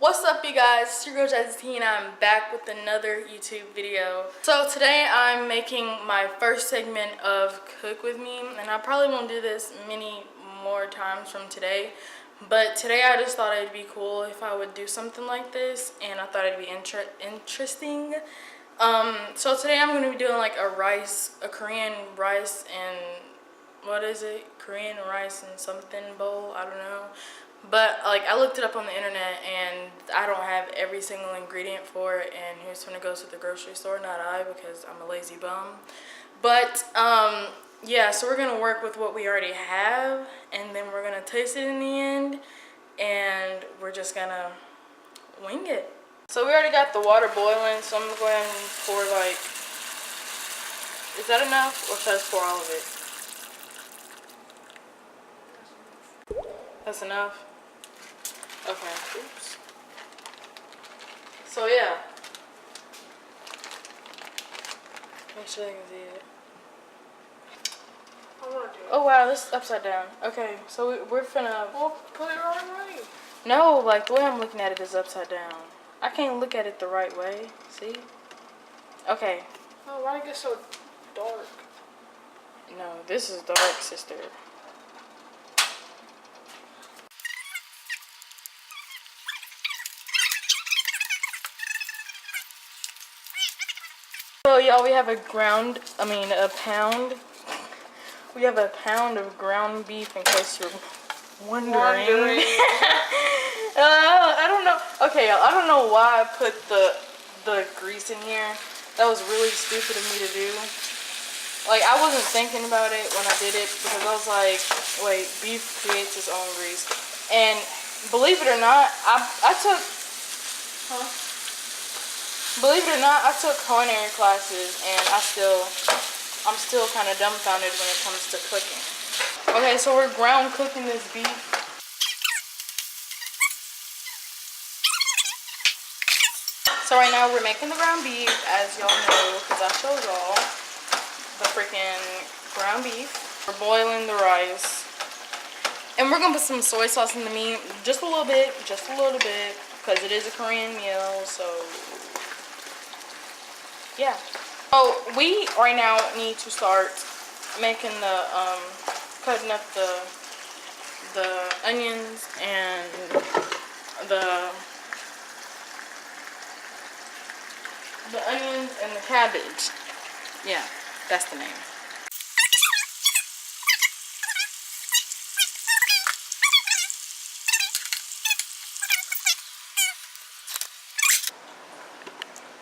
What's up, you guys? It's your girl Jazzyt and I'm back with another YouTube video. So today I'm making my first segment of Cook With Me, and I probably won't do this many more times from today, but today I just thought it'd be cool if I would do something like this, and I thought it'd be interesting. So today I'm going to be doing like a Korean rice and, what is it? Korean rice and something bowl, I don't know. But like I looked it up on the internet and I don't have every single ingredient for it, and who's gonna go to the grocery store? Not I, because I'm a lazy bum. But yeah, so we're gonna work with what we already have, and then we're gonna taste it in the end, and we're just gonna wing it. So we already got the water boiling, so I'm gonna go ahead and pour like, is that enough, or should I just pour all of it? That's enough? Okay, oops. So yeah. Make sure they can see it. Oh wow, this is upside down. Okay, so we're finna... Well, put it right way. No, like the way I'm looking at it is upside down. I can't look at it the right way. See? Okay. Oh, why did it get so dark? No, this is dark, sister. So y'all, we have a pound. We have a pound of ground beef, in case you're wondering. I don't know. Okay, y'all, I don't know why I put the grease in here. That was really stupid of me to do. Like, I wasn't thinking about it when I did it, because I was like, wait, beef creates its own grease. And believe it or not, Believe it or not, I took culinary classes, and I'm still kind of dumbfounded when it comes to cooking. Okay, so we're ground cooking this beef. So right now we're making the ground beef, as y'all know, because I showed y'all the freaking ground beef. We're boiling the rice, and we're gonna put some soy sauce in the meat, just a little bit, because it is a Korean meal. So yeah. So we right now need to start making cutting up the onions and the cabbage. Yeah, that's the name.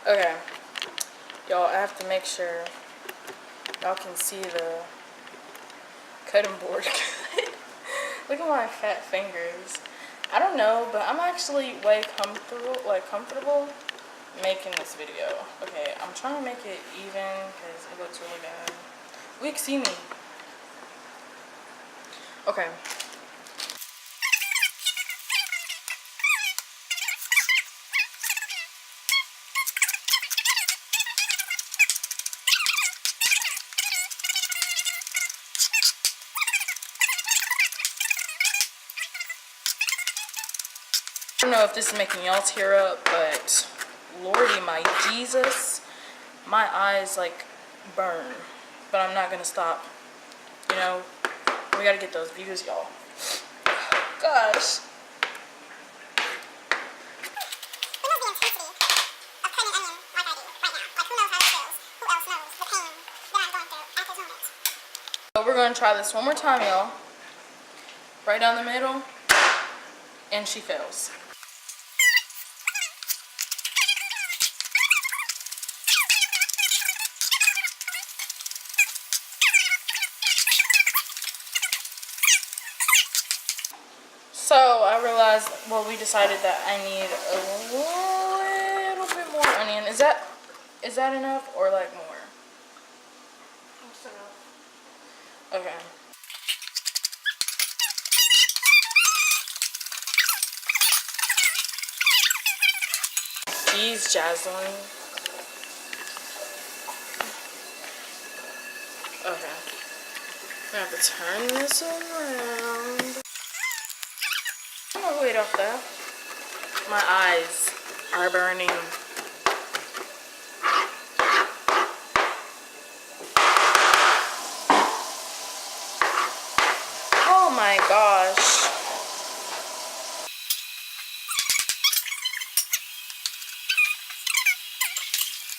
Okay. Y'all, I have to make sure y'all can see the cutting board. Look at my fat fingers. I don't know, but I'm actually way comfortable making this video. Okay, I'm trying to make it even because it looks really bad. We can see me. Okay. I don't know if this is making y'all tear up, but Lordy my Jesus, my eyes like burn, but I'm not gonna stop. You know, we gotta get those views, y'all. Gosh. So we're gonna try this one more time, y'all. Right down the middle, and she fails. So I realized, well, we decided that I need a little bit more onion. Is that enough, or like more? That's enough. Okay. Jeez, Jaslyn. Okay. I'm gonna have to turn this around. I'm gonna wait off that. My eyes are burning. Oh my gosh.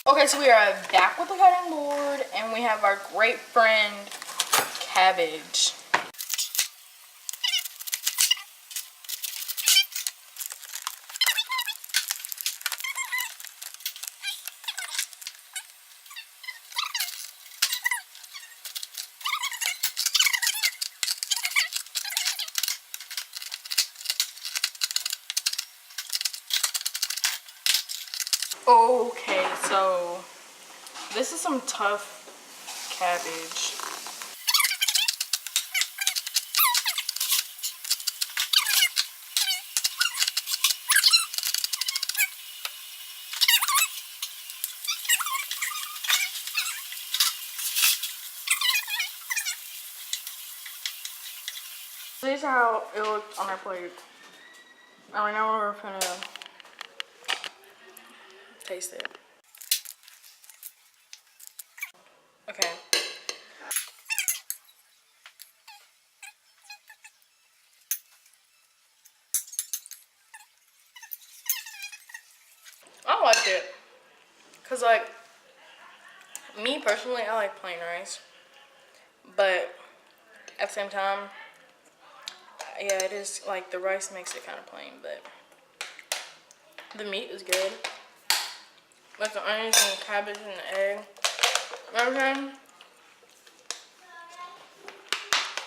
Okay, so we are back with the cutting board, and we have our great friend, cabbage. Okay, so this is some tough cabbage. This is how it looked on our plate. And now we're gonna taste it. Okay. I liked it. Cause like, me personally, I like plain rice. But at the same time, yeah, it is like the rice makes it kind of plain, but the meat is good. Like the onions and the cabbage and the egg. Okay.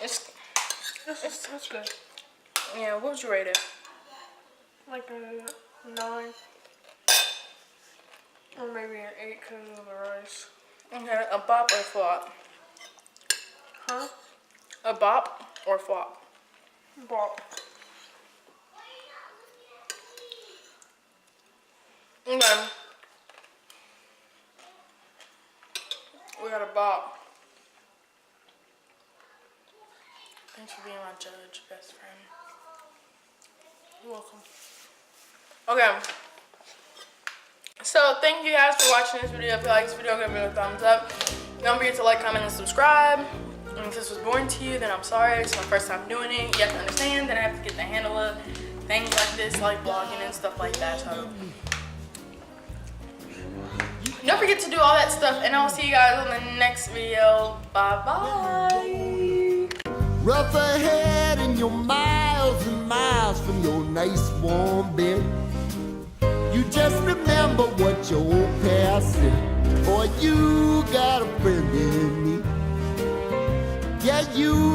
That's good. Yeah, what would you rate it? Like a 9. Or maybe an 8 because of the rice. Okay, a bop or flop? Huh? A bop or flop? Bop. Okay. We got a bop. Thanks for being my judge, best friend. You're welcome. Okay. So thank you guys for watching this video. If you like this video, give it a thumbs up. Don't forget to like, comment, and subscribe. And if this was boring to you, then I'm sorry. It's my first time doing it. You have to understand that I have to get the handle of things like this, like vlogging and stuff like that. So don't forget to do all that stuff, and I'll see you guys on the next video. Bye bye. Rough ahead and you're miles and miles from your nice warm bed. You just remember what your old past said. Boy, you got a friend in me. Yeah, you